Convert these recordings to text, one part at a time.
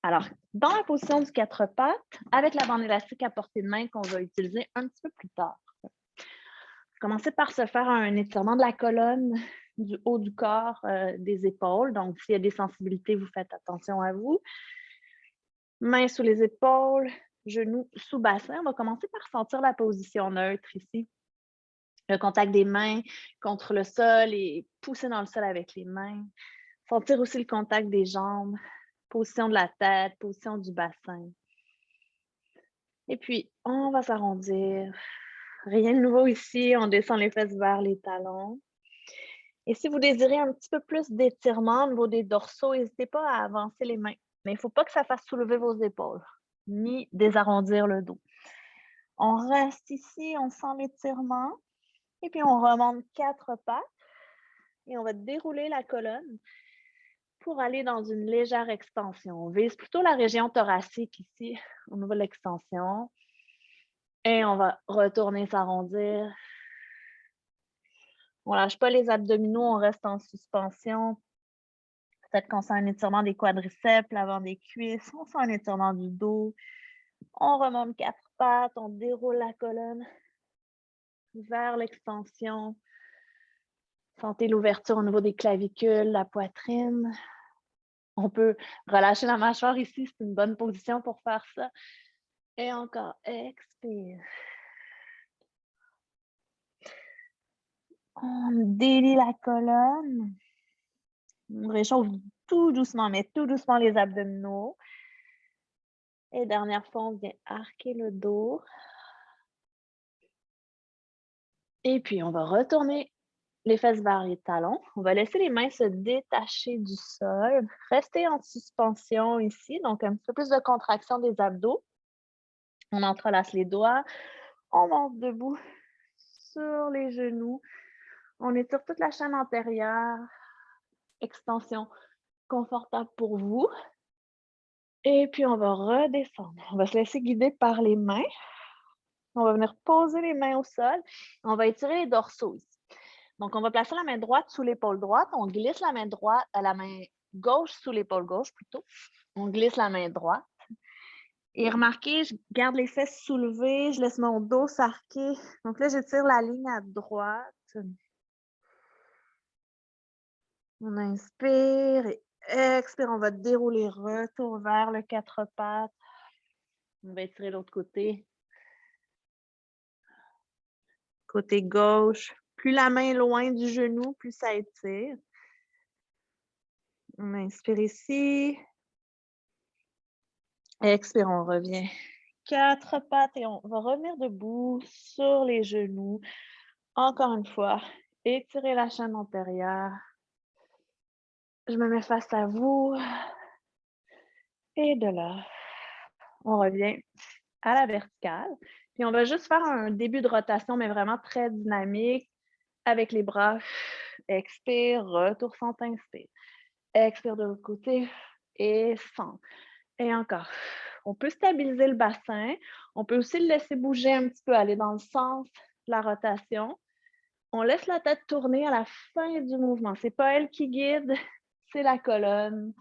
Alors, dans la position du quatre pattes, avec la bande élastique à portée de main qu'on va utiliser un petit peu plus tard. Commencez par se faire un étirement de la colonne, du haut du corps, des épaules. Donc, s'il y a des sensibilités, vous faites attention à vous. Mains sous les épaules, genoux sous bassin. On va commencer par sentir la position neutre ici. Le contact des mains contre le sol et pousser dans le sol avec les mains. Sentir aussi le contact des jambes, position de la tête, position du bassin. Et puis, on va s'arrondir. Rien de nouveau ici. On descend les fesses vers les talons. Et si vous désirez un petit peu plus d'étirement au niveau des dorsaux, n'hésitez pas à avancer les mains. Mais il ne faut pas que ça fasse soulever vos épaules, ni désarrondir le dos. On reste ici, on sent l'étirement. Et puis, on remonte quatre pattes. Et on va dérouler la colonne pour aller dans une légère extension. On vise plutôt la région thoracique ici, au niveau de l'extension. Et on va retourner s'arrondir. On ne lâche pas les abdominaux, on reste en suspension. Peut-être qu'on sent un étirement des quadriceps, l'avant des cuisses, on sent un étirement du dos. On remonte quatre pattes, on déroule la colonne vers l'extension. Sentez l'ouverture au niveau des clavicules, la poitrine. On peut relâcher la mâchoire ici, c'est une bonne position pour faire ça. Et encore, expire. On délie la colonne. On réchauffe tout doucement, mais tout doucement les abdominaux. Et dernière fois, on vient arquer le dos. Et puis, on va retourner les fesses vers les talons. On va laisser les mains se détacher du sol. Rester en suspension ici, donc un petit peu plus de contraction des abdos. On entrelace les doigts. On monte debout sur les genoux. On étire toute la chaîne antérieure. Extension confortable pour vous. Et puis, on va redescendre. On va se laisser guider par les mains. On va venir poser les mains au sol. On va étirer les dorsaux ici. Donc, on va placer la main droite sous l'épaule droite. On glisse la main droite, la main gauche sous l'épaule gauche plutôt. On glisse la main droite. Et remarquez, je garde les fesses soulevées, je laisse mon dos s'arquer. Donc là, j'étire la ligne à droite. On inspire et expire. On va dérouler, retour vers le quatre pattes. On va étirer l'autre côté. Côté gauche. Plus la main est loin du genou, plus ça étire. On inspire ici. Expire, on revient. Quatre pattes et on va revenir debout sur les genoux. Encore une fois, étirez la chaîne antérieure. Je me mets face à vous. Et de là, on revient à la verticale. Puis on va juste faire un début de rotation, mais vraiment très dynamique avec les bras. Expire, retour centre, inspire. Expire de l'autre côté et centre. Et encore. On peut stabiliser le bassin. On peut aussi le laisser bouger un petit peu, aller dans le sens de la rotation. On laisse la tête tourner à la fin du mouvement. Ce n'est pas elle qui guide, c'est la colonne,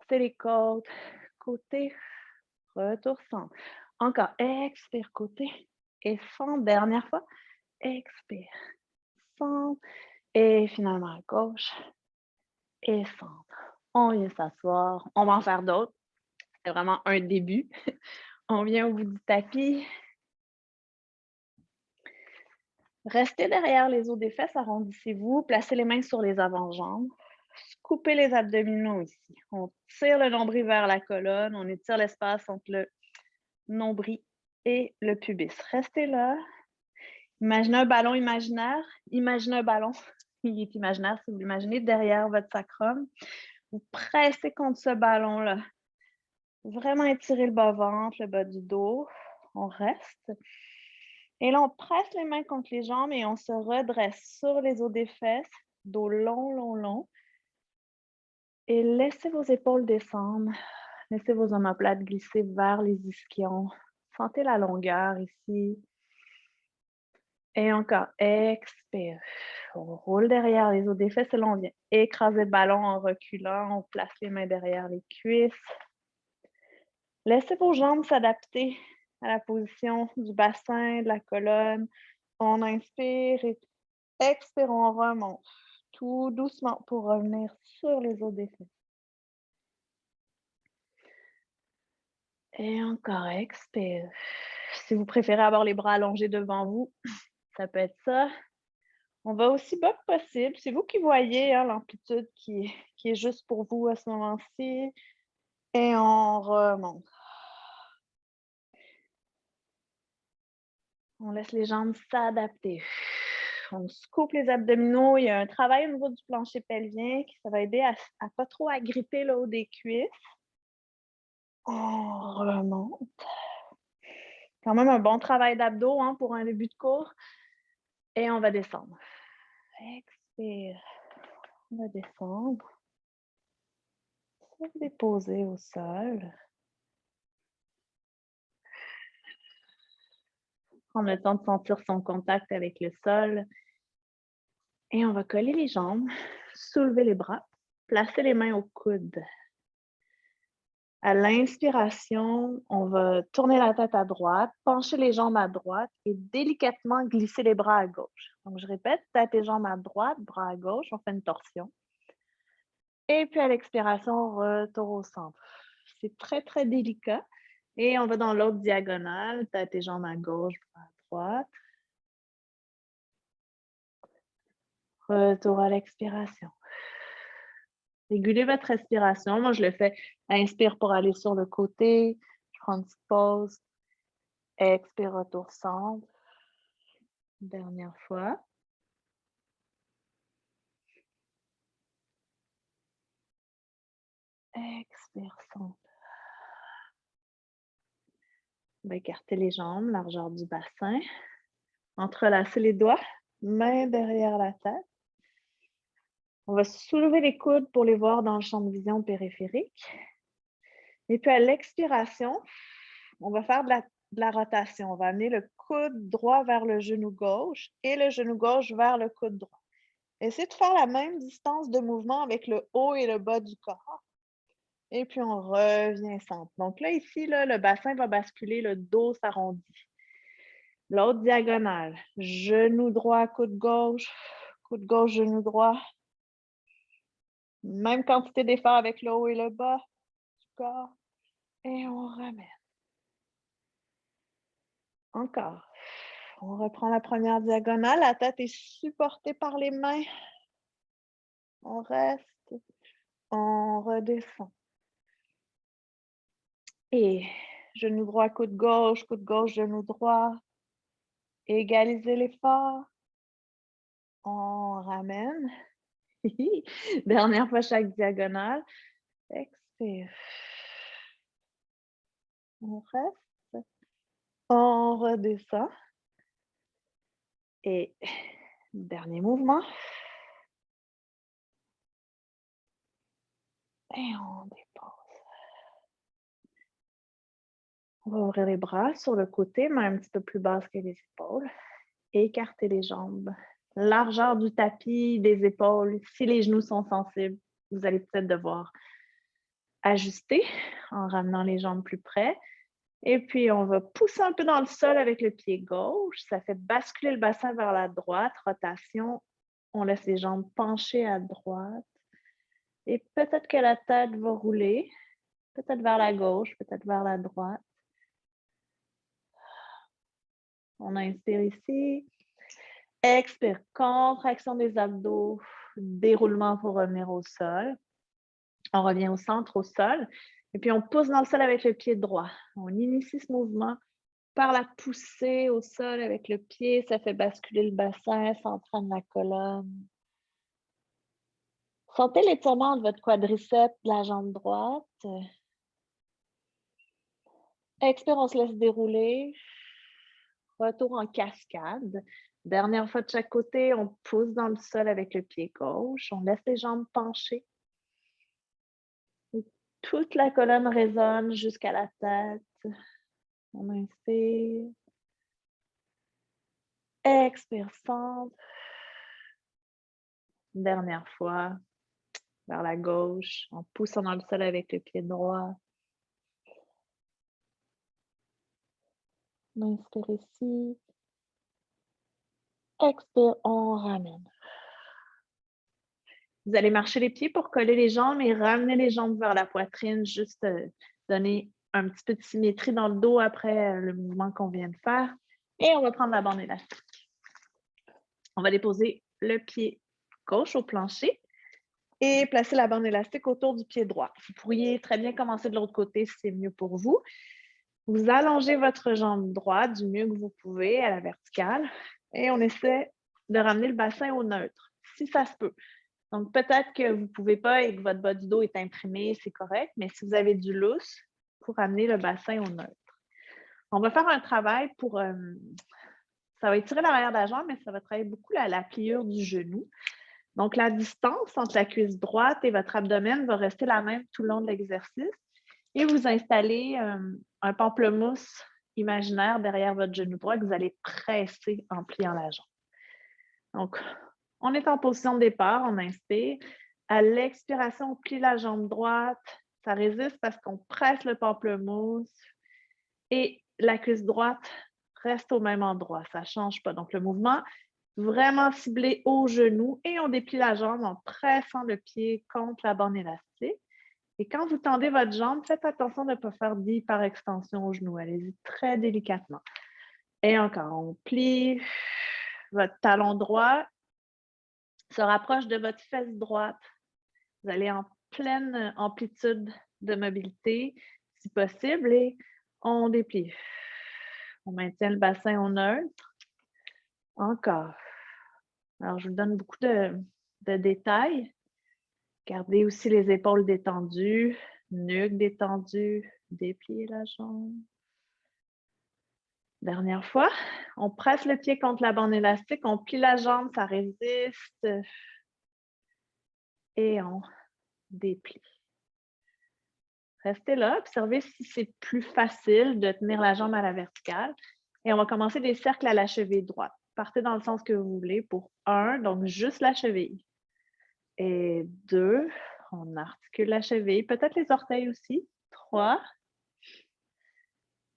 c'est les côtes. Côté, retour, centre. Encore, expire, côté et centre. Dernière fois, expire, centre. Et finalement, à gauche et centre. On vient s'asseoir. On va en faire d'autres. C'est vraiment un début. On vient au bout du tapis. Restez derrière les os des fesses, arrondissez-vous, placez les mains sur les avant-jambes. Coupez les abdominaux ici. On tire le nombril vers la colonne, on étire l'espace entre le nombril et le pubis. Restez là. Imaginez un ballon imaginaire. Imaginez un ballon, il est imaginaire si vous l'imaginez, derrière votre sacrum. Vous pressez contre ce ballon-là. Vraiment étirer le bas-ventre, le bas du dos. On reste. Et là, on presse les mains contre les jambes et on se redresse sur les os des fesses, dos long, long, long. Et laissez vos épaules descendre. Laissez vos omoplates glisser vers les ischions. Sentez la longueur ici. Et encore, expire. On roule derrière les os des fesses et là, on vient écraser le ballon en reculant. On place les mains derrière les cuisses. Laissez vos jambes s'adapter à la position du bassin, de la colonne. On inspire et expire, on remonte tout doucement pour revenir sur les os des fesses. Et encore, expire. Si vous préférez avoir les bras allongés devant vous, ça peut être ça. On va aussi bas que possible. C'est vous qui voyez hein, l'amplitude qui est juste pour vous à ce moment-ci. Et on remonte. On laisse les jambes s'adapter. On se coupe les abdominaux. Il y a un travail au niveau du plancher pelvien qui ça va aider à ne pas trop agripper le haut des cuisses. On remonte. Quand même un bon travail d'abdos hein, pour un début de cours. Et on va descendre. Expire. On va descendre. Se déposer au sol. Prendre le temps de sentir son contact avec le sol. Et on va coller les jambes, soulever les bras, placer les mains au coude. À l'inspiration, on va tourner la tête à droite, pencher les jambes à droite et délicatement glisser les bras à gauche. Donc, je répète, tête et jambes à droite, bras à gauche, on fait une torsion. Et puis à l'expiration, on retourne au centre. C'est très, très délicat. Et on va dans l'autre diagonale, tête et jambes à gauche, bras à droite. Retour à l'expiration. Régulez votre respiration. Moi, je le fais. Inspire pour aller sur le côté. Je prends une petite pause. Expire, retour centre. Dernière fois. Expire, centre. On va écarter les jambes, largeur du bassin. Entrelacer les doigts, main derrière la tête. On va soulever les coudes pour les voir dans le champ de vision périphérique. Et puis à l'expiration, on va faire de la rotation. On va amener le coude droit vers le genou gauche et le genou gauche vers le coude droit. Essayez de faire la même distance de mouvement avec le haut et le bas du corps. Et puis on revient centre. Donc là, ici, là, le bassin va basculer, le dos s'arrondit. L'autre diagonale. Genou droit, coude gauche, genou droit. Même quantité d'effort avec le haut et le bas du corps. Et on remet. Encore. On reprend la première diagonale. La tête est supportée par les mains. On reste. On redescend. Et genou droit, coude gauche, genou droit. Égalisez l'effort. On ramène. Dernière fois chaque diagonale. Expire. On reste. On redescend. Et dernier mouvement. Et on dépose. On va ouvrir les bras sur le côté, mais un petit peu plus basse que les épaules. Écarter les jambes. Largeur du tapis, des épaules. Si les genoux sont sensibles, vous allez peut-être devoir ajuster en ramenant les jambes plus près. Et puis, on va pousser un peu dans le sol avec le pied gauche. Ça fait basculer le bassin vers la droite. Rotation. On laisse les jambes pencher à droite. Et peut-être que la tête va rouler. Peut-être vers la gauche, peut-être vers la droite. On inspire ici. Expire, contraction des abdos, déroulement pour revenir au sol. On revient au centre, au sol. Et puis, on pousse dans le sol avec le pied droit. On initie ce mouvement par la poussée au sol avec le pied. Ça fait basculer le bassin, ça entraîne la colonne. Sentez l'étirement de votre quadriceps, de la jambe droite. Expire, on se laisse dérouler. Retour en cascade. Dernière fois de chaque côté, on pousse dans le sol avec le pied gauche. On laisse les jambes penchées. Toute la colonne résonne jusqu'à la tête. On inspire. Expire, centre. Dernière fois, vers la gauche, en poussant dans le sol avec le pied droit. On inspire ici. Expire, on ramène. Vous allez marcher les pieds pour coller les jambes et ramener les jambes vers la poitrine, juste donner un petit peu de symétrie dans le dos après le mouvement qu'on vient de faire. Et on va prendre la bande élastique. On va déposer le pied gauche au plancher et placer la bande élastique autour du pied droit. Vous pourriez très bien commencer de l'autre côté si c'est mieux pour vous. Vous allongez votre jambe droite du mieux que vous pouvez à la verticale et on essaie de ramener le bassin au neutre, si ça se peut. Donc, peut-être que vous ne pouvez pas et que votre bas du dos est imprimé, c'est correct, mais si vous avez du lousse, pour amener le bassin au neutre. On va faire un travail pour... ça va étirer l'arrière de la jambe, mais ça va travailler beaucoup la pliure du genou. Donc, la distance entre la cuisse droite et votre abdomen va rester la même tout le long de l'exercice. Et vous installez un pamplemousse imaginaire derrière votre genou droit que vous allez presser en pliant la jambe. Donc, on est en position de départ, on inspire. À l'expiration, on plie la jambe droite. Ça résiste parce qu'on presse le pamplemousse. Et la cuisse droite reste au même endroit, ça ne change pas. Donc, le mouvement vraiment ciblé au genou et on déplie la jambe en pressant le pied contre la bande élastique. Et quand vous tendez votre jambe, faites attention de ne pas faire d'hyperextension au genou. Allez-y très délicatement. Et encore, on plie. Votre talon droit se rapproche de votre fesse droite. Vous allez en pleine amplitude de mobilité, si possible, et on déplie. On maintient le bassin au neutre. Encore. Alors, je vous donne beaucoup de détails. Gardez aussi les épaules détendues, nuque détendue, dépliez la jambe. Dernière fois, on presse le pied contre la bande élastique, on plie la jambe, ça résiste. Et on déplie. Restez là, observez si c'est plus facile de tenir la jambe à la verticale. Et on va commencer des cercles à la cheville droite. Partez dans le sens que vous voulez pour 1, donc juste la cheville. Et 2, on articule la cheville, peut-être les orteils aussi. 3.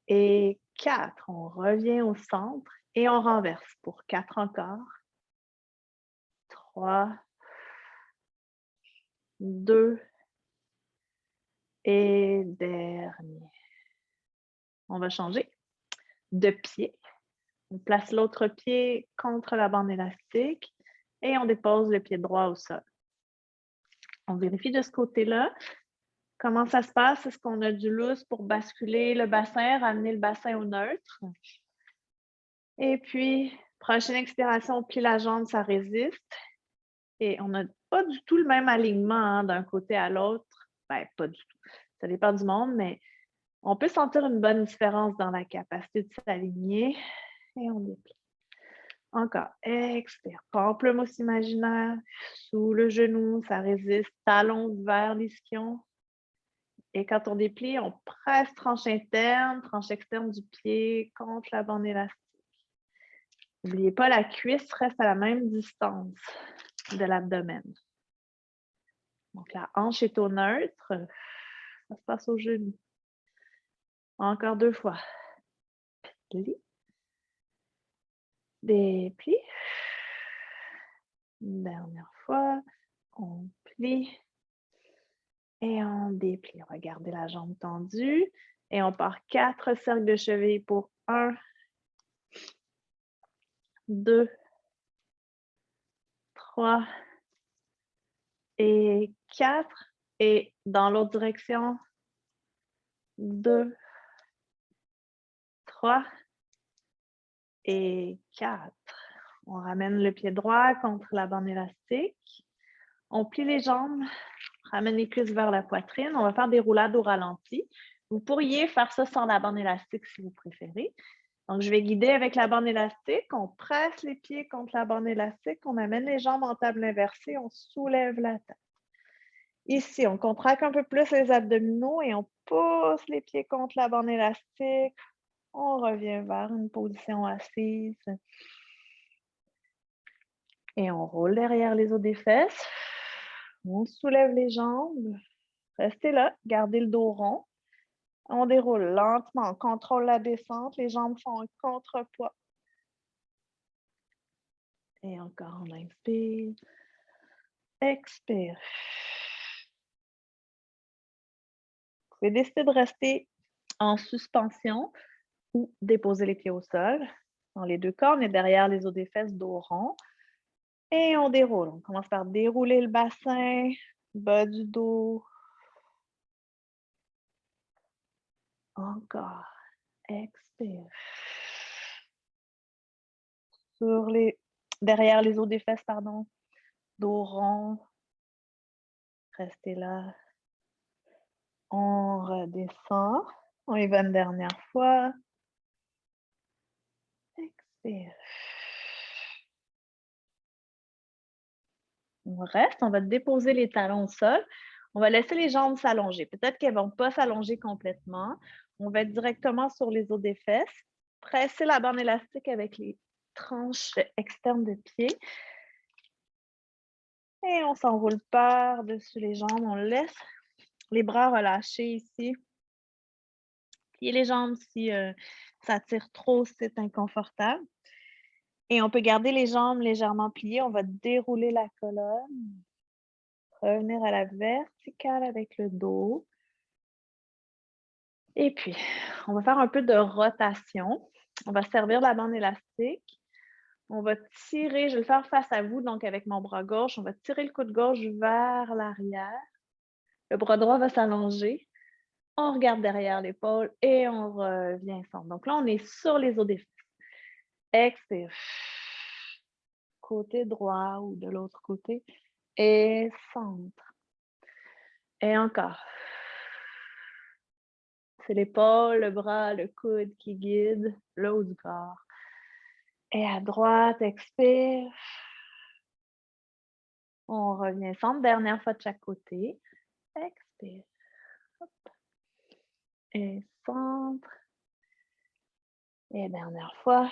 Et 4, on revient au centre et on renverse pour 4 encore. 3, 2 et dernier. On va changer de pied. On place l'autre pied contre la bande élastique et on dépose le pied droit au sol. On vérifie de ce côté-là. Comment ça se passe? Est-ce qu'on a du lousse pour basculer le bassin, ramener le bassin au neutre? Et puis, prochaine expiration, on plie la jambe, ça résiste. Et on n'a pas du tout le même alignement d'un côté à l'autre. Ben, pas du tout. Ça dépend du monde, mais on peut sentir une bonne différence dans la capacité de s'aligner. Et on déplie. Encore, expire. Pamplemousse imaginaire, sous le genou, ça résiste, talon vers l'ischion. Et quand on déplie, on presse tranche interne, tranche externe du pied contre la bande élastique. N'oubliez pas, la cuisse reste à la même distance de l'abdomen. Donc, la hanche est au neutre. Ça se passe au genou. Encore 2 fois. Plie. Déplie. Une dernière fois. On plie. Et on déplie. On va garder la jambe tendue. Et on part 4 cercles de cheville pour 1, 2, 3 et 4. Et dans l'autre direction, 2, 3 et 4. On ramène le pied droit contre la bande élastique. On plie les jambes, ramène les cuisses vers la poitrine. On va faire des roulades au ralenti. Vous pourriez faire ça sans la bande élastique si vous préférez. Donc, je vais guider avec la bande élastique. On presse les pieds contre la bande élastique. On amène les jambes en table inversée. On soulève la tête. Ici, on contracte un peu plus les abdominaux et on pousse les pieds contre la bande élastique. On revient vers une position assise. Et on roule derrière les os des fesses. On soulève les jambes. Restez là, gardez le dos rond. On déroule lentement, on contrôle la descente, les jambes font un contrepoids. Et encore, on inspire, expire. Vous pouvez décider de rester en suspension ou déposer les pieds au sol. Dans les deux cas, on est derrière les os des fesses, dos rond. Et on déroule. On commence par dérouler le bassin, bas du dos. Encore. Expire. Derrière les os des fesses, pardon. Dos rond. Restez là. On redescend. On y va une dernière fois. Expire. On reste, on va déposer les talons au sol. On va laisser les jambes s'allonger. Peut-être qu'elles ne vont pas s'allonger complètement. On va être directement sur les os des fesses. Presser la bande élastique avec les tranches externes de pied. Et on s'enroule par-dessus les jambes. On laisse les bras relâchés ici. Pliez les jambes si ça tire trop, si c'est inconfortable. Et on peut garder les jambes légèrement pliées. On va dérouler la colonne. Revenir à la verticale avec le dos. Et puis, on va faire un peu de rotation. On va servir la bande élastique. On va tirer, je vais le faire face à vous, donc avec mon bras gauche, on va tirer le coude gauche vers l'arrière. Le bras droit va s'allonger. On regarde derrière l'épaule et on revient centre. Donc là, on est sur les os des fesses. Expire. Côté droit ou de l'autre côté. Et centre. Et encore. C'est l'épaule, le bras, le coude qui guide le haut du corps. Et à droite, expire. On revient centre. Dernière fois de chaque côté. Expire. Hop. Et centre. Et dernière fois.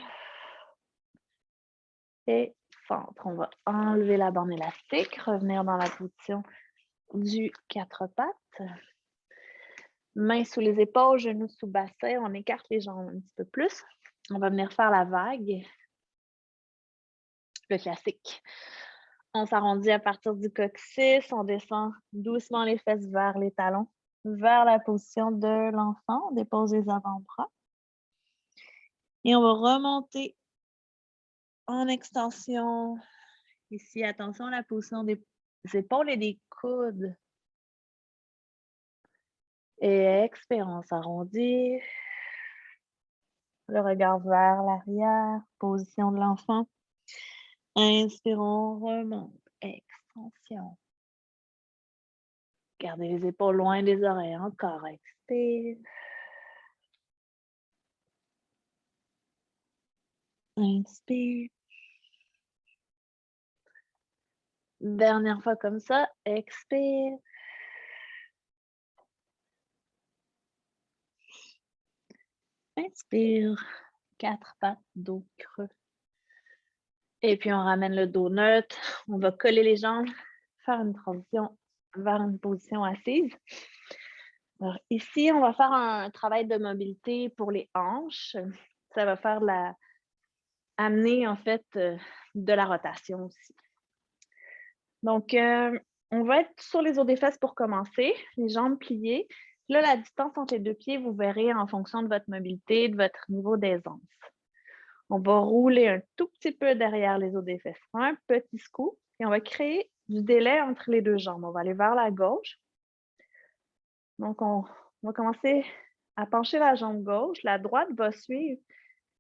Et centre. On va enlever la bande élastique, revenir dans la position du quatre pattes. Mains sous les épaules, genoux sous bassin. On écarte les jambes un petit peu plus. On va venir faire la vague. Le classique. On s'arrondit à partir du coccyx. On descend doucement les fesses vers les talons, vers la position de l'enfant. On dépose les avant-bras. Et on va remonter en extension. Ici, attention à la position des épaules et des coudes. Et expire, on s'arrondit. Le regard vers l'arrière, position de l'enfant. Inspire, on remonte. Extension. Gardez les épaules loin des oreilles. Encore, expire. Inspire. Dernière fois comme ça, expire. Inspire. Quatre pattes, dos creux. Et puis on ramène le dos neutre. On va coller les jambes, faire une transition vers une position assise. Alors ici, on va faire un travail de mobilité pour les hanches. Ça va faire amener en fait de la rotation aussi. Donc, on va être sur les os des fesses pour commencer, les jambes pliées. Là, la distance entre les deux pieds, vous verrez en fonction de votre mobilité, de votre niveau d'aisance. On va rouler un tout petit peu derrière les os des fesses, un petit scoop, et on va créer du délai entre les deux jambes. On va aller vers la gauche. Donc, on va commencer à pencher la jambe gauche. La droite va suivre,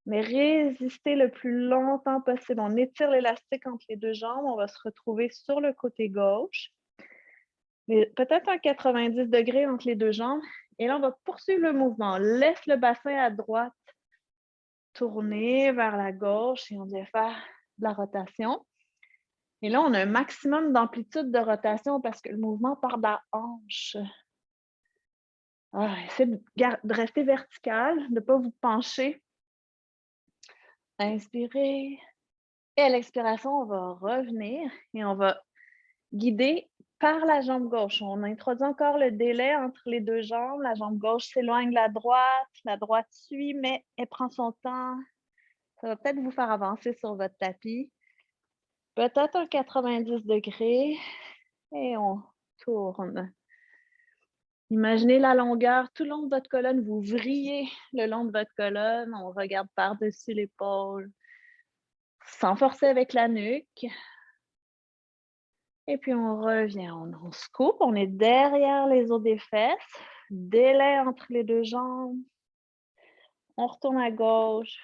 mais résister le plus longtemps possible. On étire l'élastique entre les deux jambes. On va se retrouver sur le côté gauche. Peut-être un 90 degrés entre les deux jambes. Et là, on va poursuivre le mouvement. On laisse le bassin à droite tourner vers la gauche et on vient faire de la rotation. Et là, on a un maximum d'amplitude de rotation parce que le mouvement part de la hanche. Essayez de rester vertical, de ne pas vous pencher. Inspirez. Et à l'expiration, on va revenir et on va guider par la jambe gauche. On introduit encore le délai entre les deux jambes. La jambe gauche s'éloigne de la droite suit, mais elle prend son temps. Ça va peut-être vous faire avancer sur votre tapis. Peut-être un 90 degrés et on tourne. Imaginez la longueur tout le long de votre colonne. Vous vrillez le long de votre colonne. On regarde par-dessus l'épaule, sans forcer avec la nuque. Et puis on revient, on se coupe, on est derrière les os des fesses, délai entre les deux jambes. On retourne à gauche.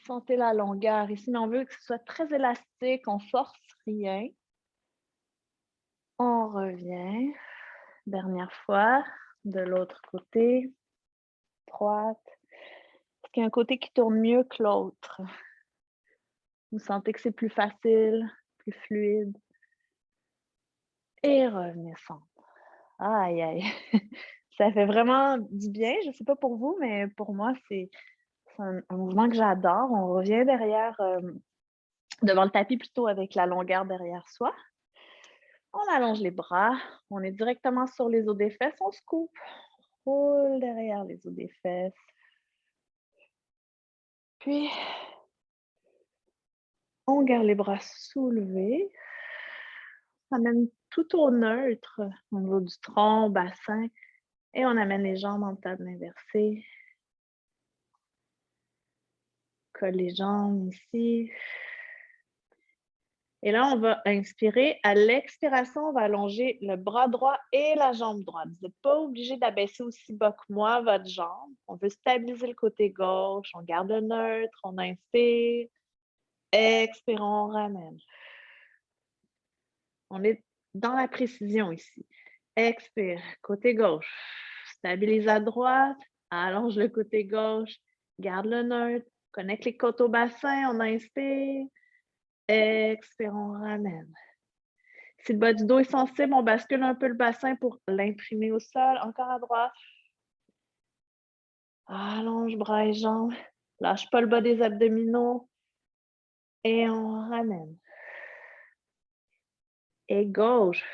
Sentez la longueur ici, mais on veut que ce soit très élastique, on force rien. On revient. Dernière fois, de l'autre côté, droite. Est-ce qu'il y a un côté qui tourne mieux que l'autre? Vous sentez que c'est plus facile, plus fluide. Et revenez centre. Aïe, aïe. Ça fait vraiment du bien. Je ne sais pas pour vous, mais pour moi, c'est un mouvement que j'adore. On revient derrière, devant le tapis plutôt avec la longueur derrière soi. On allonge les bras. On est directement sur les os des fesses. On se coupe. Roule derrière les os des fesses. Puis, on garde les bras soulevés. On amène tout au neutre au niveau du tronc, bassin. Et on amène les jambes en table inversée. Colle les jambes ici. Et là, on va inspirer. À l'expiration, on va allonger le bras droit et la jambe droite. Vous n'êtes pas obligé d'abaisser aussi bas que moi votre jambe. On veut stabiliser le côté gauche. On garde le neutre. On inspire. Expire, on ramène. On est dans la précision ici. Expire, côté gauche. Stabilise à droite. Allonge le côté gauche. Garde le neutre. Connecte les côtes au bassin. On inspire. Expire, on ramène. Si le bas du dos est sensible, on bascule un peu le bassin pour l'imprimer au sol. Encore à droite. Allonge bras et jambes. Lâche pas le bas des abdominaux. Et on ramène. Et gauche.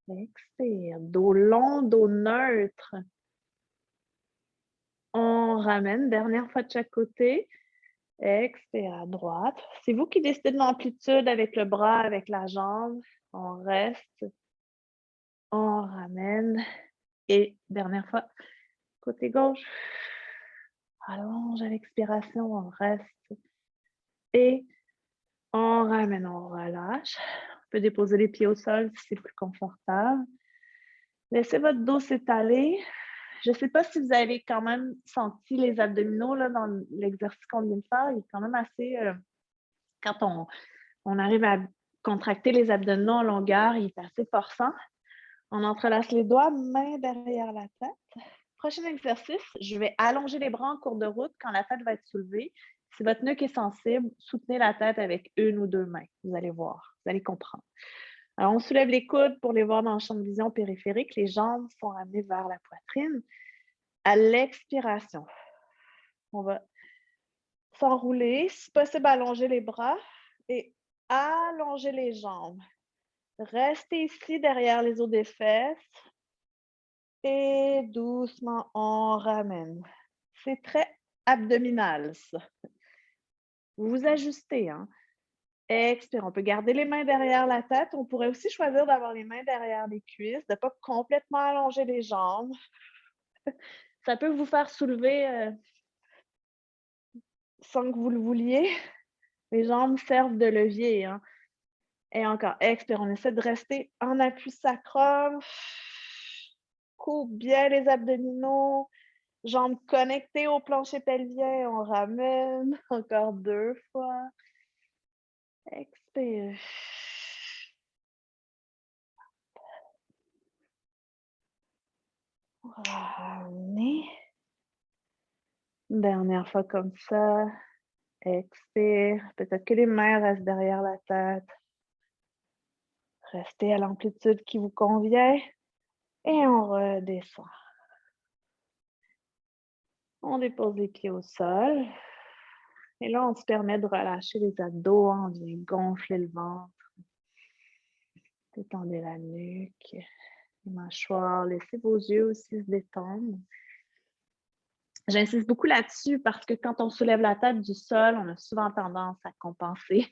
Expire. Dos long, dos neutre. On ramène. Dernière fois de chaque côté. Expire à droite. C'est vous qui décidez de l'amplitude avec le bras, avec la jambe. On reste. On ramène. Et dernière fois, côté gauche. Allonge à l'expiration, on reste. Et on ramène, on relâche. On peut déposer les pieds au sol si c'est plus confortable. Laissez votre dos s'étaler. Je ne sais pas si vous avez quand même senti les abdominaux là, dans l'exercice qu'on vient de faire. Il est quand même assez... quand on arrive à contracter les abdominaux en longueur, il est assez forçant. On entrelace les doigts, main derrière la tête. Prochain exercice, je vais allonger les bras en cours de route quand la tête va être soulevée. Si votre nuque est sensible, soutenez la tête avec une ou deux mains. Vous allez voir, vous allez comprendre. Alors, on soulève les coudes pour les voir dans le champ de vision périphérique. Les jambes sont ramenées vers la poitrine. À l'expiration, on va s'enrouler. Si possible, allonger les bras et allonger les jambes. Restez ici derrière les os des fesses. Et doucement, on ramène. C'est très abdominal, ça. Vous vous ajustez, hein. Expire. On peut garder les mains derrière la tête. On pourrait aussi choisir d'avoir les mains derrière les cuisses, de ne pas complètement allonger les jambes. Ça peut vous faire soulever sans que vous le vouliez. Les jambes servent de levier, hein. Et encore, expire. On essaie de rester en appui sacrum. Coupe bien les abdominaux. Jambes connectées au plancher pelvien. On ramène. Encore 2 fois. Expire. Ramenez. Dernière fois comme ça. Expire. Peut-être que les mains restent derrière la tête. Restez à l'amplitude qui vous convient. Et on redescend. On dépose les pieds au sol. Et là, on se permet de relâcher les abdos, on vient gonfler le ventre, détendez la nuque, les mâchoires, laissez vos yeux aussi se détendre. J'insiste beaucoup là-dessus parce que quand on soulève la tête du sol, on a souvent tendance à compenser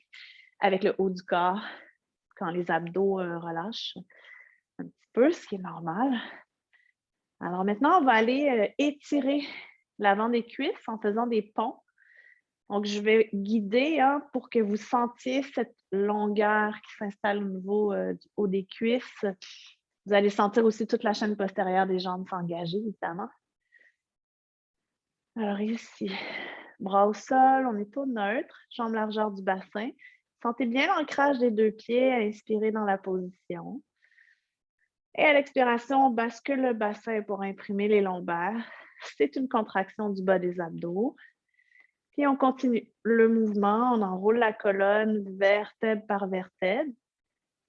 avec le haut du corps quand les abdos relâchent un petit peu, ce qui est normal. Alors maintenant, on va aller étirer l'avant des cuisses en faisant des ponts. Donc, je vais guider pour que vous sentiez cette longueur qui s'installe au niveau du haut des cuisses. Vous allez sentir aussi toute la chaîne postérieure des jambes s'engager, évidemment. Alors ici, bras au sol, on est au neutre, jambes largeur du bassin. Sentez bien l'ancrage des deux pieds, inspirez dans la position. Et à l'expiration, on bascule le bassin pour imprimer les lombaires. C'est une contraction du bas des abdos. Puis on continue le mouvement, on enroule la colonne vertèbre par vertèbre.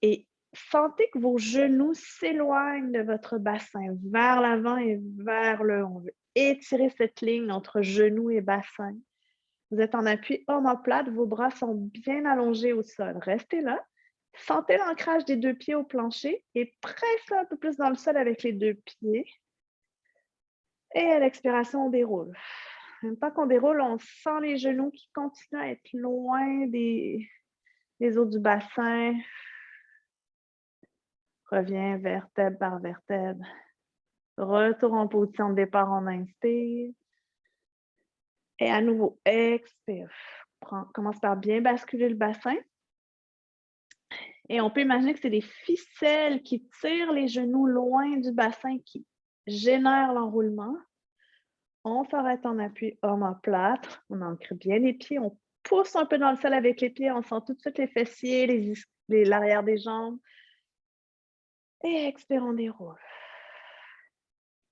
Et sentez que vos genoux s'éloignent de votre bassin vers l'avant et vers le haut. On veut étirer cette ligne entre genoux et bassin. Vous êtes en appui omoplate, vos bras sont bien allongés au sol. Restez là. Sentez l'ancrage des deux pieds au plancher et pressez un peu plus dans le sol avec les deux pieds. Et à l'expiration, on déroule. En même temps qu'on déroule, on sent les genoux qui continuent à être loin des os du bassin. Reviens vertèbre par vertèbre. Retour en position de départ, on inspire. Et à nouveau, expire. Commence par bien basculer le bassin. Et on peut imaginer que c'est des ficelles qui tirent les genoux loin du bassin, qui génèrent l'enroulement. On s'arrête en appui omoplate. On ancre bien les pieds. On pousse un peu dans le sol avec les pieds. On sent tout de suite les fessiers, l'arrière des jambes. Et expire, on déroule.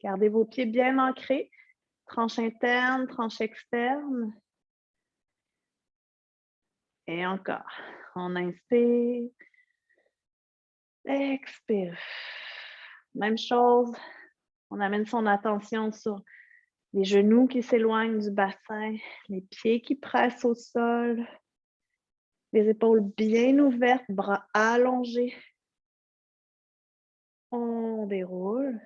Gardez vos pieds bien ancrés. Tranche interne, tranche externe. Et encore. On inspire. Expire. Même chose. On amène son attention sur les genoux qui s'éloignent du bassin, les pieds qui pressent au sol, les épaules bien ouvertes, bras allongés. On déroule.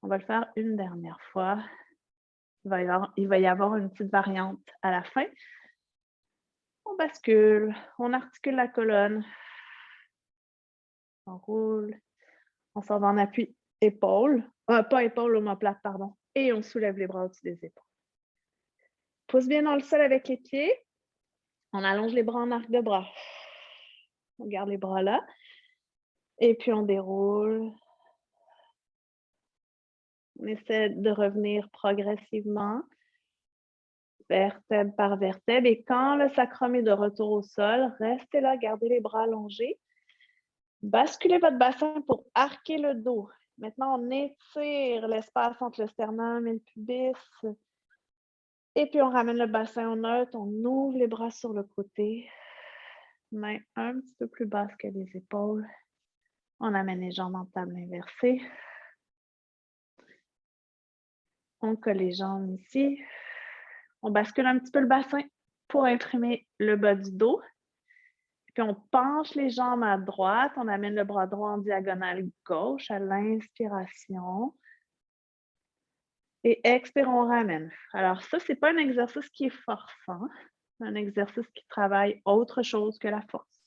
On va le faire une dernière fois. Il va y avoir une petite variante à la fin. On bascule, on articule la colonne. On roule. On s'en va en appui épaule. Pas épaule, omoplate, pardon. Et on soulève les bras au-dessus des épaules. Pousse bien dans le sol avec les pieds. On allonge les bras en arc de bras. On garde les bras là. Et puis on déroule. On essaie de revenir progressivement, vertèbre par vertèbre. Et quand le sacrum est de retour au sol, restez là, gardez les bras allongés. Basculez votre bassin pour arquer le dos. Maintenant, on étire l'espace entre le sternum et le pubis. Et puis, on ramène le bassin au neutre. On ouvre les bras sur le côté. Main un petit peu plus basse que les épaules. On amène les jambes en table inversée. On colle les jambes ici. On bascule un petit peu le bassin pour imprimer le bas du dos. Puis on penche les jambes à droite. On amène le bras droit en diagonale gauche à l'inspiration. Et expire, on ramène. Alors ça, ce n'est pas un exercice qui est forçant. C'est un exercice qui travaille autre chose que la force.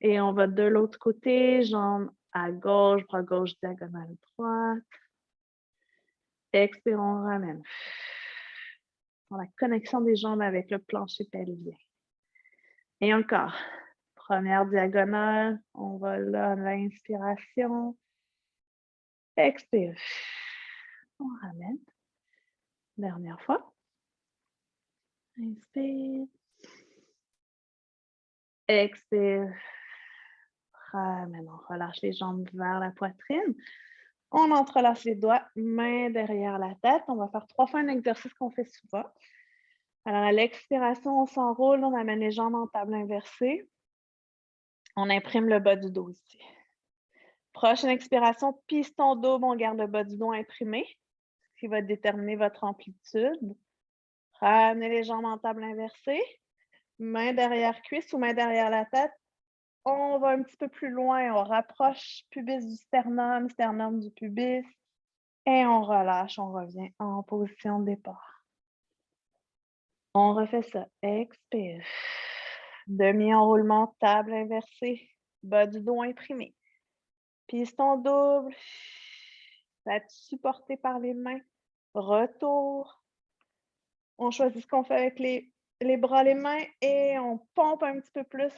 Et on va de l'autre côté, jambes à gauche, bras gauche, diagonale droite. Expire, on ramène. Dans la connexion des jambes avec le plancher pelvien. Et encore. Première diagonale, on va là à l'inspiration. Expire. On ramène. Dernière fois. Inspire. Expire. Ramène. On relâche les jambes vers la poitrine. On entrelace les doigts, main derrière la tête. On va faire 3 fois un exercice qu'on fait souvent. Alors, à l'expiration, on s'enroule, on amène les jambes en table inversée. On imprime le bas du dos ici. Prochaine expiration, piston double, on garde le bas du dos imprimé. qui va déterminer votre amplitude. Ramenez les jambes en table inversée. Main derrière cuisse ou main derrière la tête. On va un petit peu plus loin. On rapproche pubis du sternum, sternum du pubis. Et on relâche, on revient en position de départ. On refait ça. Expire. Demi-enroulement, table inversée. Bas du dos imprimé. Piston double. Tête supportée par les mains. Retour. On choisit ce qu'on fait avec les bras, les mains et on pompe un petit peu plus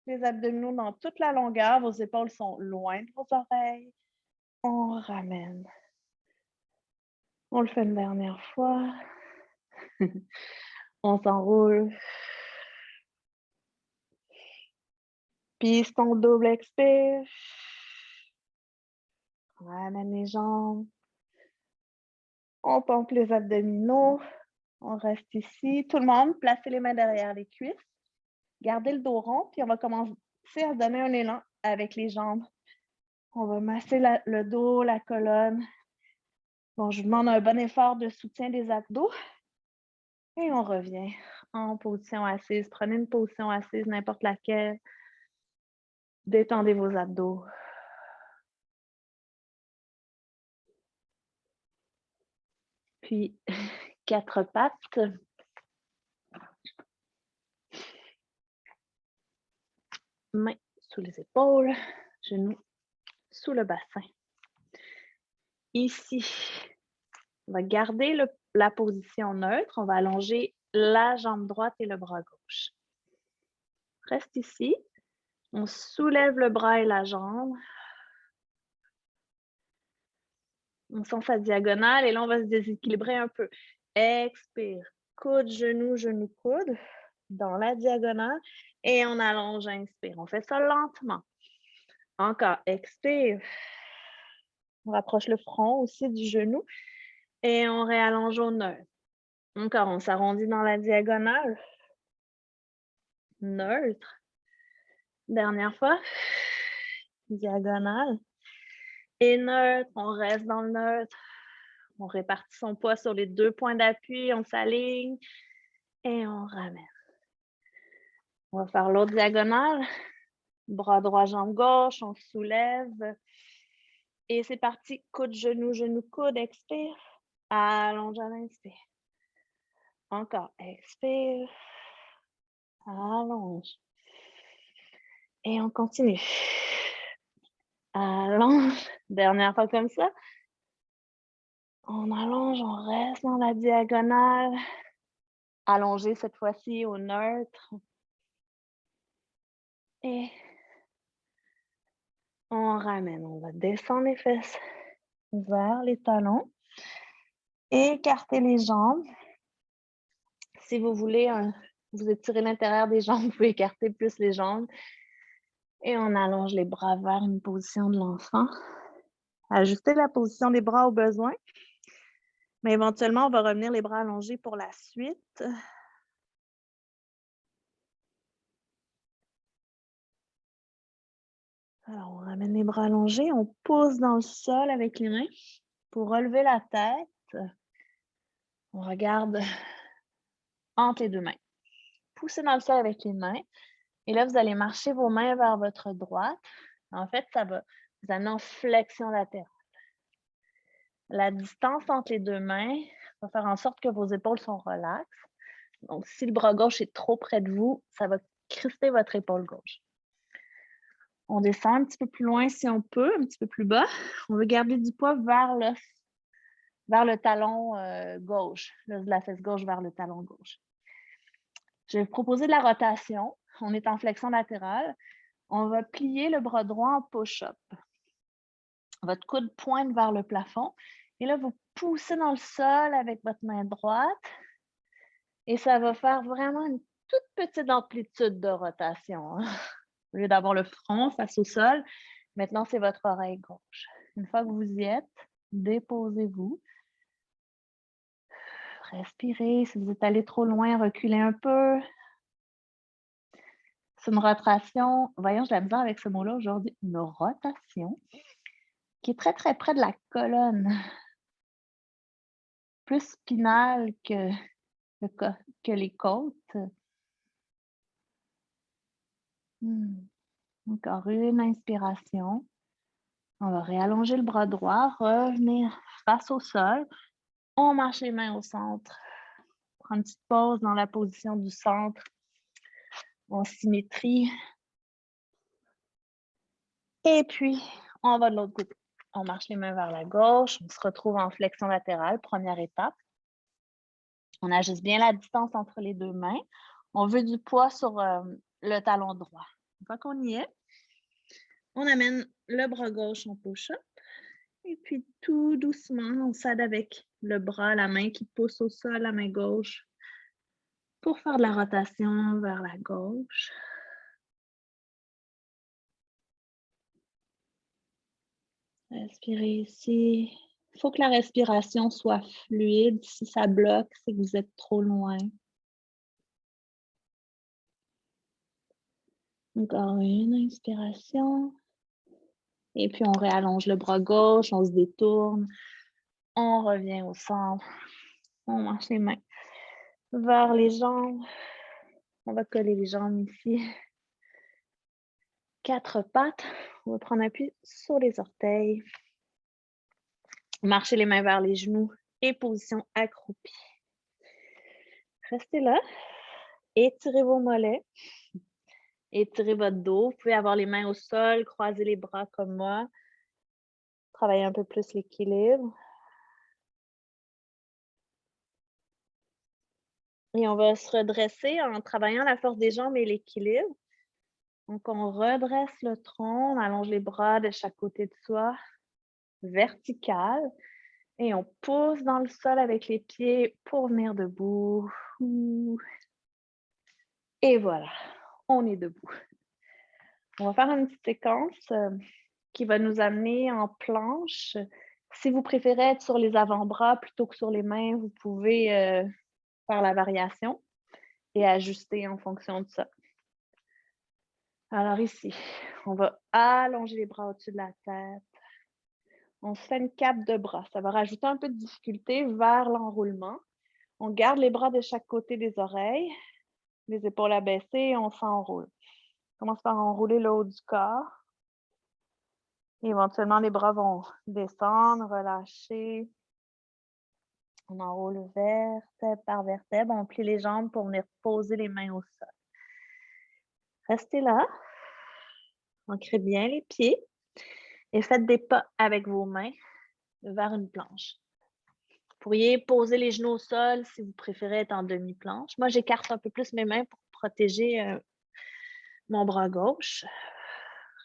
les abdominaux dans toute la longueur. Vos épaules sont loin de vos oreilles. On ramène. On le fait une dernière fois. On s'enroule. Piston double, expire. On ramène les jambes. On pompe les abdominaux. On reste ici. Tout le monde, placez les mains derrière les cuisses. Gardez le dos rond, puis on va commencer à se donner un élan avec les jambes. On va masser le dos, la colonne. Bon, je vous demande un bon effort de soutien des abdos. Et on revient en position assise. Prenez une position assise, n'importe laquelle. Détendez vos abdos. Puis, 4 pattes. Mains sous les épaules, genoux sous le bassin. Ici, on va garder la position neutre. On va allonger la jambe droite et le bras gauche. Reste ici. On soulève le bras et la jambe. On sent sa diagonale et là, on va se déséquilibrer un peu. Expire. Coude, genou, genou, coude. Dans la diagonale. Et on allonge, inspire. On fait ça lentement. Encore. Expire. On rapproche le front aussi du genou. Et on réallonge au neutre. Encore, on s'arrondit dans la diagonale. Neutre. Dernière fois. Diagonale. Et neutre, on reste dans le neutre. On répartit son poids sur les 2 points d'appui, on s'aligne et on ramène. On va faire l'autre diagonale. Bras droit, jambe gauche, on soulève. Et c'est parti. Coude, genou, genou, coude, expire. Allonge à l'inspire. Encore, expire. Allonge. Et on continue. Allonge. Dernière fois comme ça. On allonge, on reste dans la diagonale. Allongé cette fois-ci au neutre. Et on ramène. On va descendre les fesses vers les talons. Écartez les jambes. Si vous voulez vous étirer l'intérieur des jambes, vous pouvez écarter plus les jambes. Et on allonge les bras vers une position de l'enfant. Ajustez la position des bras au besoin. Mais éventuellement, on va revenir les bras allongés pour la suite. Alors, on ramène les bras allongés. On pousse dans le sol avec les mains pour relever la tête. On regarde entre les 2 mains. Poussez dans le sol avec les mains. Et là, vous allez marcher vos mains vers votre droite. En fait, ça va vous amener en flexion latérale. La distance entre les 2 mains va faire en sorte que vos épaules sont relaxes. Donc, si le bras gauche est trop près de vous, ça va crisper votre épaule gauche. On descend un petit peu plus loin si on peut, un petit peu plus bas. On veut garder du poids vers le talon gauche, l'os de la fesse gauche vers le talon gauche. Je vais vous proposer de la rotation. On est en flexion latérale. On va plier le bras droit en push-up. Votre coude pointe vers le plafond. Et là, vous poussez dans le sol avec votre main droite. Et ça va faire vraiment une toute petite amplitude de rotation. Au lieu d'avoir le front face au sol, maintenant, c'est votre oreille gauche. Une fois que vous y êtes, déposez-vous. Respirez. Si vous êtes allé trop loin, reculez un peu. C'est une rotation. Voyons, j'ai la misère avec ce mot-là aujourd'hui. Une rotation qui est très, très près de la colonne. plus spinal que les côtes. Encore une inspiration. On va réallonger le bras droit, revenir face au sol. On marche les mains au centre. Prendre une petite pause dans la position du centre en symétrie. Et puis, on va de l'autre côté. On marche les mains vers la gauche. On se retrouve en flexion latérale, première étape. On ajuste bien la distance entre les deux mains. On veut du poids sur le talon droit. Une fois qu'on y est, on amène le bras gauche en push-up. Et puis, tout doucement, on s'aide avec le bras, la main qui pousse au sol, la main gauche, pour faire de la rotation vers la gauche. Respirez ici. Il faut que la respiration soit fluide. Si ça bloque, c'est que vous êtes trop loin. Encore une inspiration. Et puis, on réallonge le bras gauche, on se détourne. On revient au centre. On marche les mains vers les jambes. On va coller les jambes ici. 4 pattes. On va prendre appui sur les orteils. Marchez les mains vers les genoux et position accroupie. Restez là. Étirez vos mollets. Étirez votre dos. Vous pouvez avoir les mains au sol, croiser les bras comme moi. Travaillez un peu plus l'équilibre. Et on va se redresser en travaillant la force des jambes et l'équilibre. Donc, on redresse le tronc, on allonge les bras de chaque côté de soi, vertical. Et on pousse dans le sol avec les pieds pour venir debout. Et voilà, on est debout. On va faire une petite séquence qui va nous amener en planche. Si vous préférez être sur les avant-bras plutôt que sur les mains, vous pouvez faire la variation et ajuster en fonction de ça. Alors ici, on va allonger les bras au-dessus de la tête. On se fait une cape de bras. Ça va rajouter un peu de difficulté vers l'enroulement. On garde les bras de chaque côté des oreilles, les épaules abaissées et on s'enroule. On commence par enrouler le haut du corps. Éventuellement, les bras vont descendre, relâcher. On enroule vertèbre par vertèbre. On plie les jambes pour venir poser les mains au sol. Restez là. Ancrez bien les pieds et faites des pas avec vos mains vers une planche. Vous pourriez poser les genoux au sol si vous préférez être en demi-planche. Moi, j'écarte un peu plus mes mains pour protéger mon bras gauche.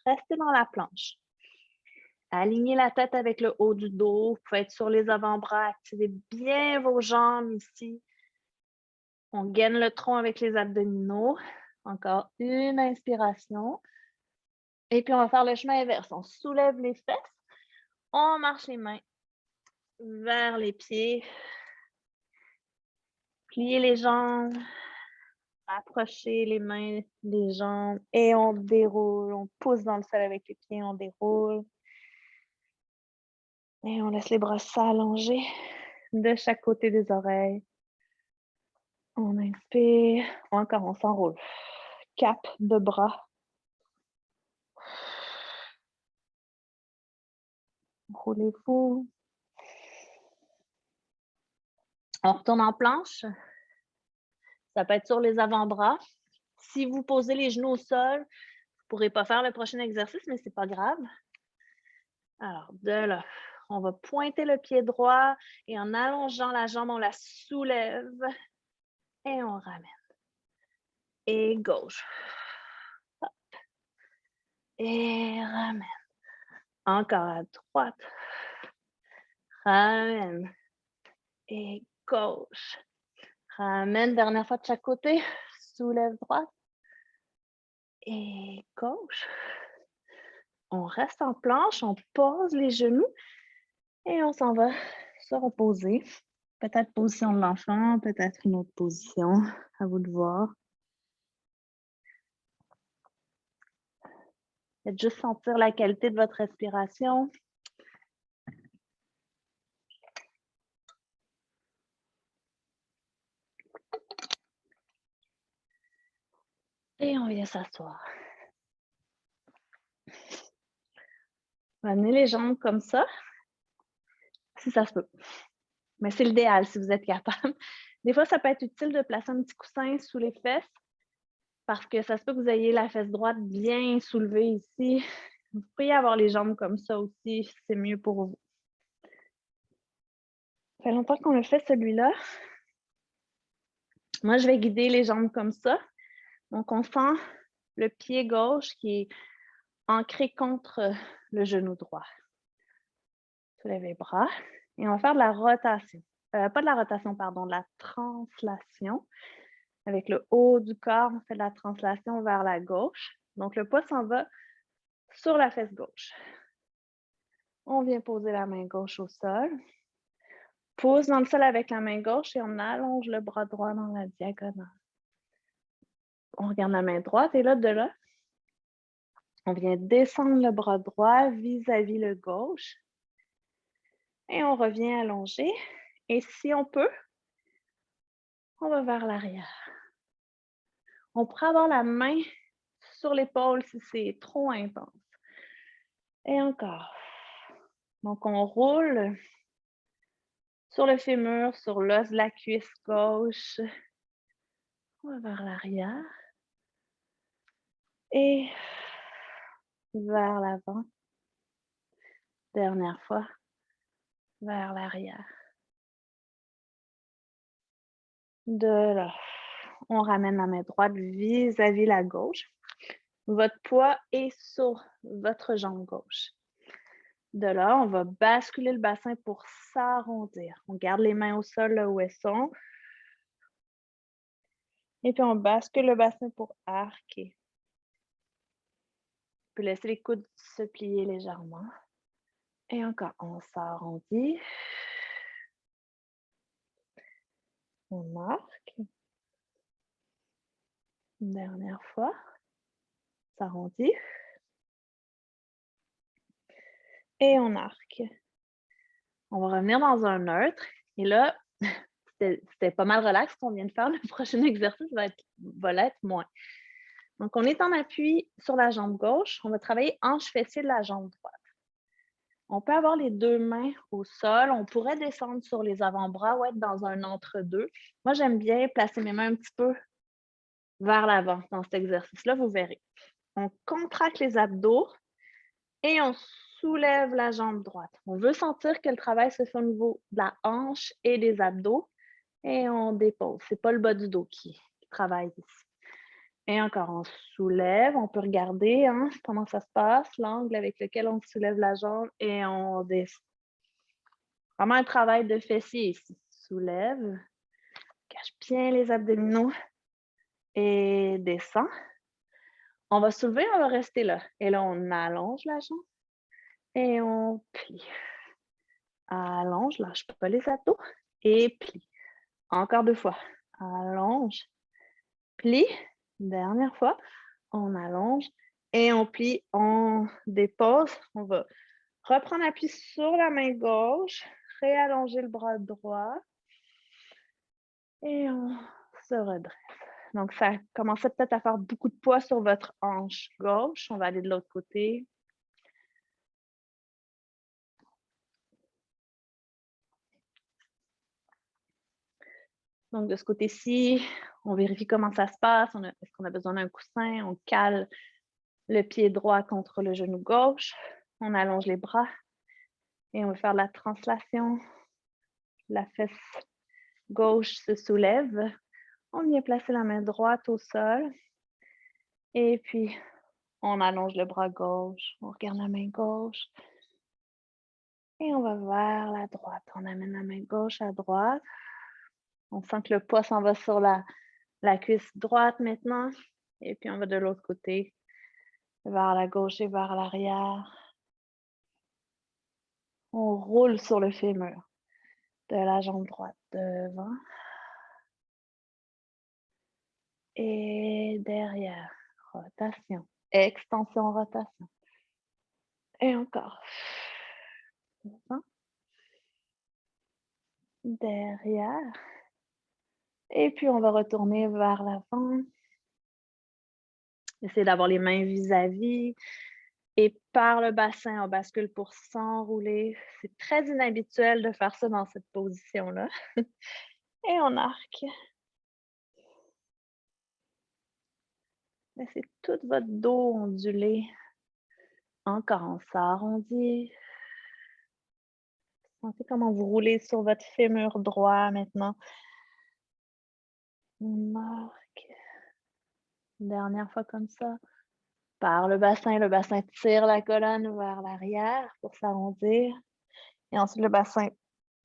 Restez dans la planche. Alignez la tête avec le haut du dos. Vous pouvez être sur les avant-bras. Activez bien vos jambes ici. On gaine le tronc avec les abdominaux. Encore une inspiration. Et puis, on va faire le chemin inverse. On soulève les fesses. On marche les mains vers les pieds. Pliez les jambes. Approchez les mains des jambes. Et on déroule. On pousse dans le sol avec les pieds. On déroule. Et on laisse les bras s'allonger de chaque côté des oreilles. On inspire. Encore, on s'enroule. Cape de bras. Roulez-vous. On retourne en planche. Ça peut être sur les avant-bras. Si vous posez les genoux au sol, vous ne pourrez pas faire le prochain exercice, mais ce n'est pas grave. Alors, de là, on va pointer le pied droit et en allongeant la jambe, on la soulève et on ramène. Et gauche. Hop. Et ramène. Encore à droite. Ramène. Et gauche. Ramène, dernière fois de chaque côté. Soulève droite. Et gauche. On reste en planche, on pose les genoux et on s'en va se reposer. Peut-être position de l'enfant, peut-être une autre position. À vous de voir. Faites juste sentir la qualité de votre respiration. Et on vient s'asseoir. On va amener les jambes comme ça, si ça se peut. Mais c'est l'idéal si vous êtes capable. Des fois, ça peut être utile de placer un petit coussin sous les fesses parce que ça se peut que vous ayez la fesse droite bien soulevée ici. Vous pourriez avoir les jambes comme ça aussi, c'est mieux pour vous. Ça fait longtemps qu'on le fait celui-là. Moi, je vais guider les jambes comme ça. Donc, on sent le pied gauche qui est ancré contre le genou droit. Soulève les bras et on va faire de la rotation. Pas de la rotation, pardon, de la translation. Avec le haut du corps, on fait de la translation vers la gauche. Donc, le poids s'en va sur la fesse gauche. On vient poser la main gauche au sol. Pose dans le sol avec la main gauche et on allonge le bras droit dans la diagonale. On regarde la main droite et là, de là, on vient descendre le bras droit vis-à-vis le gauche. Et on revient allonger. Et si on peut, on va vers l'arrière. On pourrait avoir la main sur l'épaule si c'est trop intense. Et encore. Donc, on roule sur le fémur, sur l'os de la cuisse gauche. On va vers l'arrière. Et vers l'avant. Dernière fois. Vers l'arrière. De là, on ramène la main droite vis-à-vis la gauche. Votre poids est sur votre jambe gauche. De là, on va basculer le bassin pour s'arrondir. On garde les mains au sol là où elles sont. Et puis, on bascule le bassin pour arquer. On peut laisser les coudes se plier légèrement. Et encore, on s'arrondit. On arque. Une dernière fois. S'arrondit. Et on arque. On va revenir dans un neutre. Et là, c'était pas mal relax ce qu'on vient de faire. Le prochain exercice va l'être moins. Donc, on est en appui sur la jambe gauche. On va travailler hanche fessier de la jambe droite. On peut avoir les deux mains au sol. On pourrait descendre sur les avant-bras ou être dans un entre-deux. Moi, j'aime bien placer mes mains un petit peu vers l'avant dans cet exercice-là, vous verrez. On contracte les abdos et on soulève la jambe droite. On veut sentir que le travail se fait au niveau de la hanche et des abdos et on dépose. Ce n'est pas le bas du dos qui travaille ici. Et encore, on soulève. On peut regarder comment ça se passe, l'angle avec lequel on soulève la jambe et on descend. Vraiment un travail de fessier ici. Soulève, cache bien les abdominaux et descend. On va soulever, on va rester là. Et là, on allonge la jambe et on plie. Allonge, lâche pas les abdos et plie. Encore deux fois. Allonge, plie. Dernière fois. On allonge et on plie, on dépose. On va reprendre appui sur la main gauche, réallonger le bras droit et on se redresse. Donc, ça commençait peut-être à faire beaucoup de poids sur votre hanche gauche. On va aller de l'autre côté. Donc, de ce côté-ci, on vérifie comment ça se passe. Est-ce qu'on a besoin d'un coussin? On cale le pied droit contre le genou gauche. On allonge les bras et on va faire la translation. La fesse gauche se soulève. On vient placer la main droite au sol. Et puis, on allonge le bras gauche. On regarde la main gauche. Et on va vers la droite. On amène la main gauche à droite. On sent que le poids s'en va sur la cuisse droite maintenant. Et puis, on va de l'autre côté, vers la gauche et vers l'arrière. On roule sur le fémur de la jambe droite devant et derrière. Rotation, extension, rotation. Et encore. Devant. Derrière. Et puis, on va retourner vers l'avant. Essayez d'avoir les mains vis-à-vis. Et par le bassin, on bascule pour s'enrouler. C'est très inhabituel de faire ça dans cette position-là. Et on arque. Laissez tout votre dos onduler. Encore, on s'arrondit. Sentez comment vous roulez sur votre fémur droit maintenant. On arque. Une dernière fois comme ça. Par le bassin tire la colonne vers l'arrière pour s'arrondir. Et ensuite, le bassin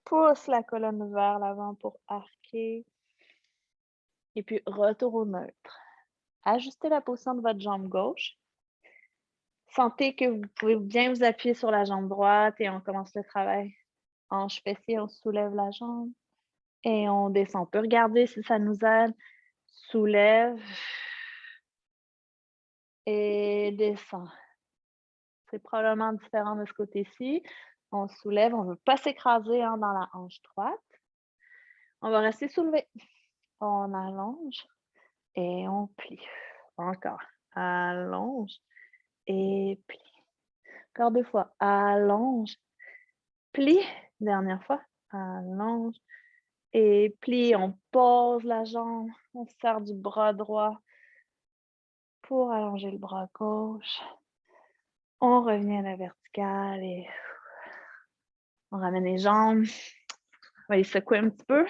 pousse la colonne vers l'avant pour arquer. Et puis, retour au neutre. Ajustez la position de votre jambe gauche. Sentez que vous pouvez bien vous appuyer sur la jambe droite et on commence le travail. Hanche fessier, on soulève la jambe et on descend. On peut regarder si ça nous aide. Soulève et descend. C'est probablement différent de ce côté-ci. On soulève, on ne veut pas s'écraser dans la hanche droite. On va rester soulevé. On allonge et on plie. Encore. Allonge et plie. Encore 2 fois. Allonge, plie. Dernière fois. Allonge et plie. On pose la jambe. On sert du bras droit pour allonger le bras gauche. On revient à la verticale et on ramène les jambes. On va les secouer un petit peu.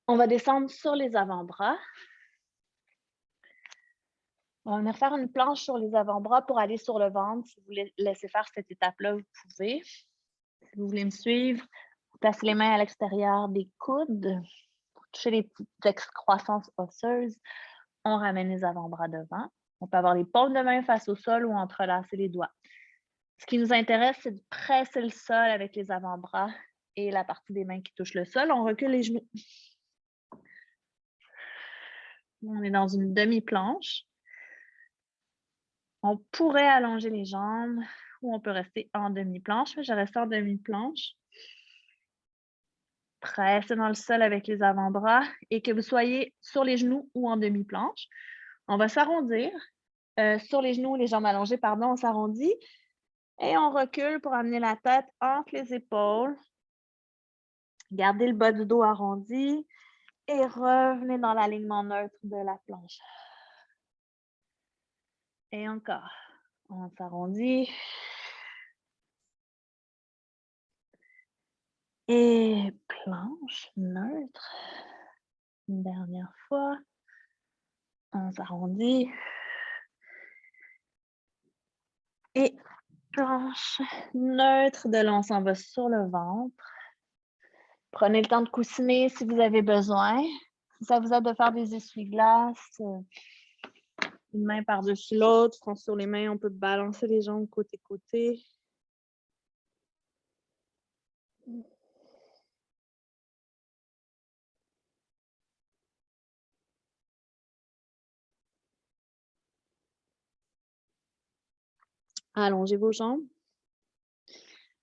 On va descendre sur les avant-bras. On va venir faire une planche sur les avant-bras pour aller sur le ventre. Si vous voulez laisser faire cette étape-là, vous pouvez. Si vous voulez me suivre, vous placez les mains à l'extérieur des coudes pour toucher les petites excroissances osseuses. On ramène les avant-bras devant. On peut avoir les paumes de main face au sol ou entrelacer les doigts. Ce qui nous intéresse, c'est de presser le sol avec les avant-bras et la partie des mains qui touche le sol. On recule les genoux. On est dans une demi-planche. On pourrait allonger les jambes ou on peut rester en demi-planche. Je reste en demi-planche. Pressez dans le sol avec les avant-bras et que vous soyez sur les genoux ou en demi-planche. On va s'arrondir. Sur les genoux, les jambes allongées, pardon, on s'arrondit. Et on recule pour amener la tête entre les épaules. Gardez le bas du dos arrondi et revenez dans l'alignement neutre de la planche. Et encore. On s'arrondit. Et planche neutre. Une dernière fois. On s'arrondit. Et planche neutre. De là, on s'en va sur le ventre. Prenez le temps de coussiner si vous avez besoin. Si ça vous aide de faire des essuie-glaces, une main par-dessus l'autre, front sur les mains, on peut balancer les jambes côté-côté. Allongez vos jambes.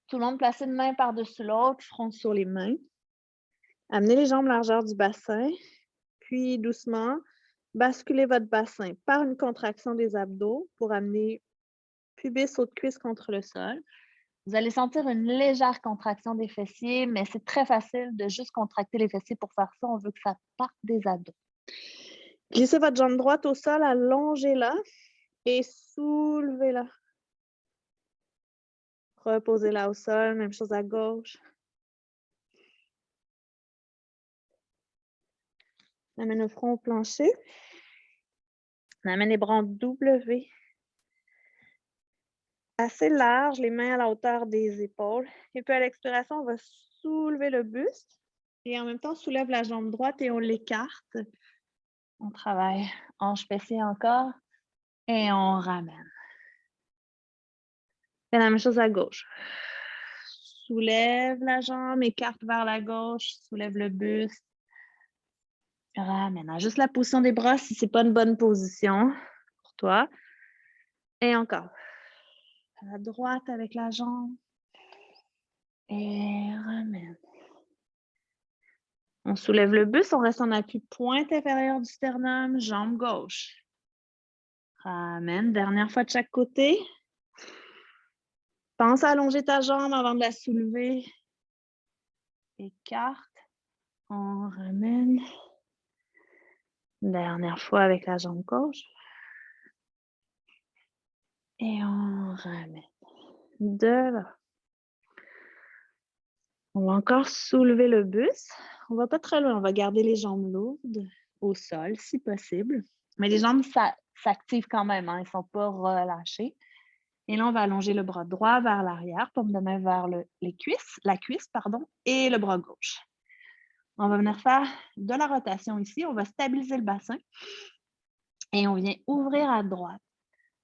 Tout le monde placez une main par-dessus l'autre, front sur les mains. Amenez les jambes largeur du bassin, puis doucement, basculez votre bassin par une contraction des abdos pour amener pubis, haut de cuisse contre le sol. Vous allez sentir une légère contraction des fessiers, mais c'est très facile de juste contracter les fessiers pour faire ça. On veut que ça parte des abdos. Glissez votre jambe droite au sol, allongez-la et soulevez-la. Reposez-la au sol, même chose à gauche. On amène le front au plancher. On amène les bras en W. Assez large, les mains à la hauteur des épaules. Et puis à l'expiration, on va soulever le buste. Et en même temps, on soulève la jambe droite et on l'écarte. On travaille hanche fessier encore. Et on ramène. Fais la même chose à gauche. Soulève la jambe, écarte vers la gauche, soulève le buste. Ramène. Ajuste la position des bras si ce n'est pas une bonne position pour toi. Et encore. À la droite avec la jambe. Et ramène. On soulève le buste, on reste en appui pointe inférieure du sternum, jambe gauche. Ramène, dernière fois de chaque côté. Pense à allonger ta jambe avant de la soulever. Écarte. On ramène. Dernière fois avec la jambe gauche. Et on ramène. De là. On va encore soulever le buste. On va pas très loin. On va garder les jambes lourdes au sol, si possible. Mais les jambes s'activent quand même. Hein, elles ne sont pas relâchées. Et là, on va allonger le bras droit vers l'arrière, paume de main vers la cuisse, et le bras gauche. On va venir faire de la rotation ici. On va stabiliser le bassin. Et on vient ouvrir à droite.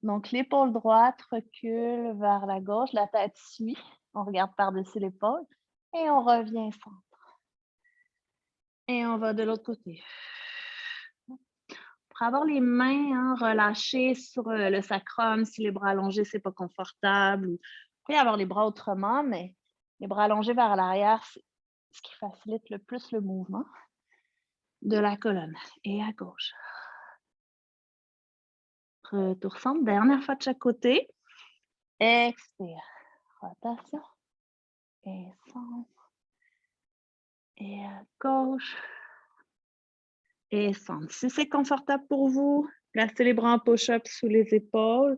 Donc, l'épaule droite recule vers la gauche, la tête suit. On regarde par-dessus l'épaule et on revient centre. Et on va de l'autre côté. Pour avoir les mains relâchées sur le sacrum, si les bras allongés, ce n'est pas confortable. Vous pouvez avoir les bras autrement, mais les bras allongés vers l'arrière, c'est ce qui facilite le plus le mouvement de la colonne. Et à gauche. Retour centre, dernière fois de chaque côté. Expire. Rotation. Et centre. Et à gauche. Et centre. Si c'est confortable pour vous, placez les bras en push-up sous les épaules.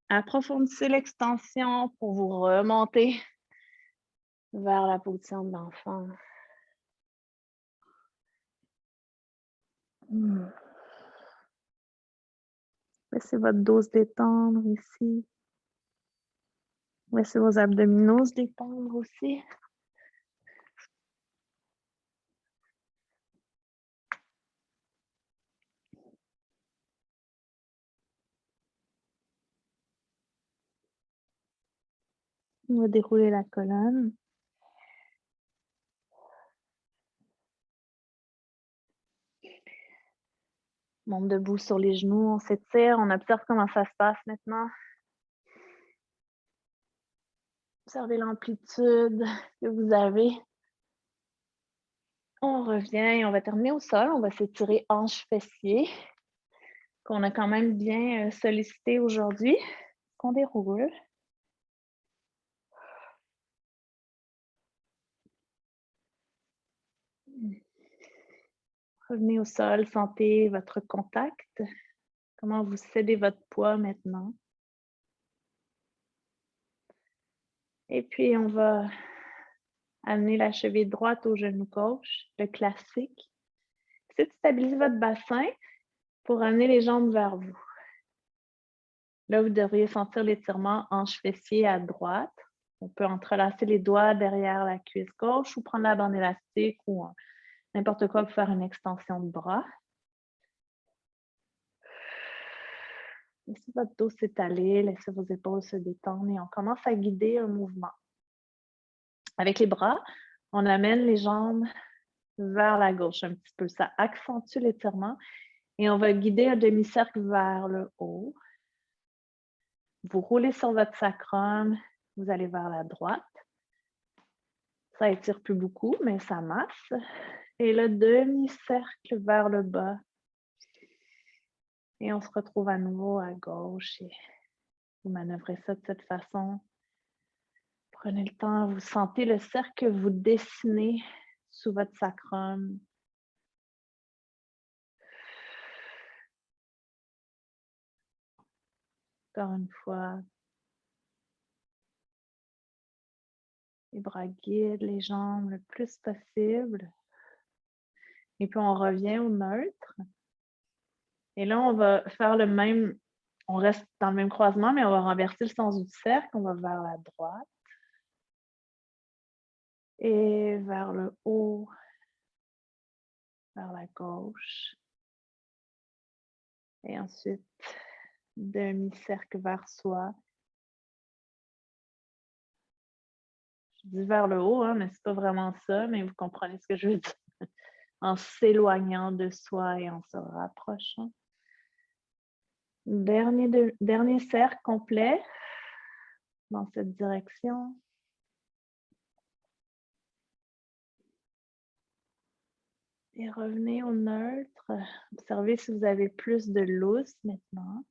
Approfondissez l'extension pour vous remonter vers la position de l'enfant. Laissez votre dos se détendre ici. Laissez vos abdominaux se détendre aussi. On va dérouler la colonne. On monte debout sur les genoux, on s'étire, on observe comment ça se passe maintenant. Observez l'amplitude que vous avez. On revient et on va terminer au sol. On va s'étirer hanche-fessier, qu'on a quand même bien sollicité aujourd'hui. Qu'on déroule. Revenez au sol, sentez votre contact. Comment vous cédez votre poids maintenant. Et puis, on va amener la cheville droite au genou gauche, le classique. Essayez de stabiliser votre bassin pour amener les jambes vers vous. Là, vous devriez sentir l'étirement hanche-fessier à droite. On peut entrelacer les doigts derrière la cuisse gauche ou prendre la bande élastique ou n'importe quoi pour faire une extension de bras. Laissez votre dos s'étaler, laissez vos épaules se détendre et on commence à guider un mouvement. Avec les bras, on amène les jambes vers la gauche un petit peu. Ça accentue l'étirement et on va guider un demi-cercle vers le haut. Vous roulez sur votre sacrum, vous allez vers la droite. Ça étire plus beaucoup, mais ça masse. Et le demi-cercle vers le bas. Et on se retrouve à nouveau à gauche. Et vous manœuvrez ça de cette façon. Prenez le temps, vous sentez le cercle que vous dessinez sous votre sacrum. Encore une fois. Les bras guident les jambes le plus possible. Et puis, on revient au neutre. Et là, on va faire le même, on reste dans le même croisement, mais on va renverser le sens du cercle. On va vers la droite. Et vers le haut. Vers la gauche. Et ensuite, demi-cercle vers soi. Je dis vers le haut, mais c'est pas vraiment ça, mais vous comprenez ce que je veux dire. En s'éloignant de soi et en se rapprochant. Dernier cercle complet dans cette direction. Et revenez au neutre. Observez si vous avez plus de lousse maintenant.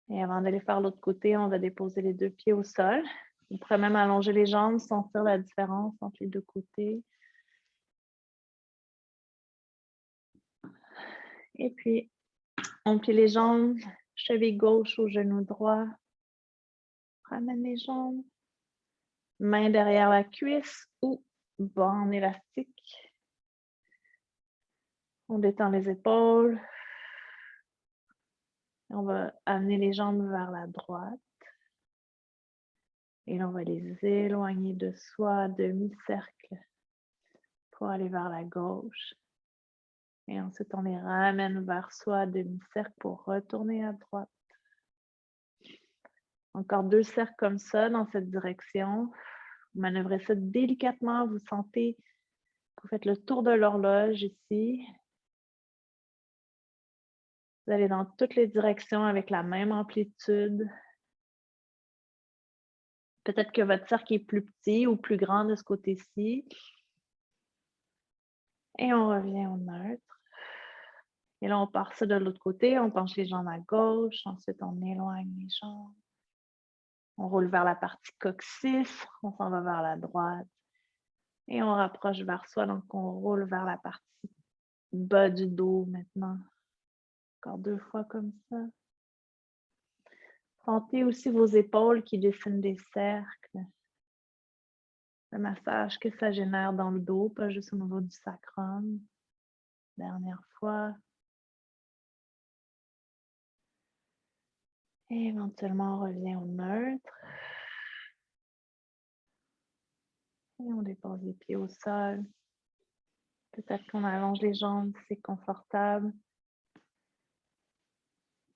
Et avant d'aller faire l'autre côté, on va déposer les 2 pieds au sol. Vous pourrez même allonger les jambes, sentir la différence entre les 2 côtés. Et puis, on plie les jambes, cheville gauche au genou droit. Ramène les jambes. Main derrière la cuisse ou bas en élastique. On détend les épaules. On va amener les jambes vers la droite. Et là, on va les éloigner de soi, demi-cercle, pour aller vers la gauche. Et ensuite, on les ramène vers soi, demi-cercle, pour retourner à droite. Encore 2 cercles comme ça, dans cette direction. Vous manœuvrez ça délicatement. Vous sentez que vous faites le tour de l'horloge ici. Vous allez dans toutes les directions avec la même amplitude. Peut-être que votre cercle est plus petit ou plus grand de ce côté-ci. Et on revient au neutre. Et là, on part ça de l'autre côté. On penche les jambes à gauche. Ensuite, on éloigne les jambes. On roule vers la partie coccyx. On s'en va vers la droite. Et on rapproche vers soi. Donc, on roule vers la partie bas du dos maintenant. Encore 2 fois comme ça. Sentez aussi vos épaules qui dessinent des cercles. Le massage que ça génère dans le dos, pas juste au niveau du sacrum. Dernière fois. Et éventuellement, on revient au neutre. Et on dépose les pieds au sol. Peut-être qu'on allonge les jambes si c'est confortable.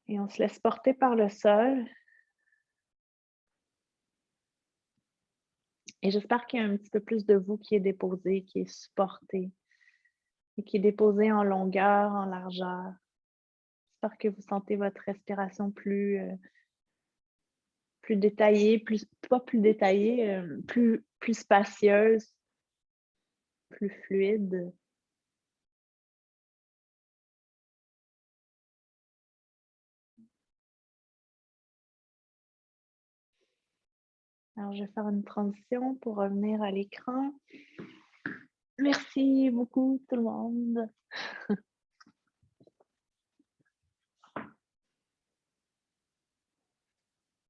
Et on se laisse porter par le sol. Et j'espère qu'il y a un petit peu plus de vous qui est déposé, qui est supporté. Et qui est déposé en longueur, en largeur. J'espère que vous sentez votre respiration plus détaillée, pas plus détaillée, plus spacieuse, plus fluide. Alors, je vais faire une transition pour revenir à l'écran. Merci beaucoup tout le monde.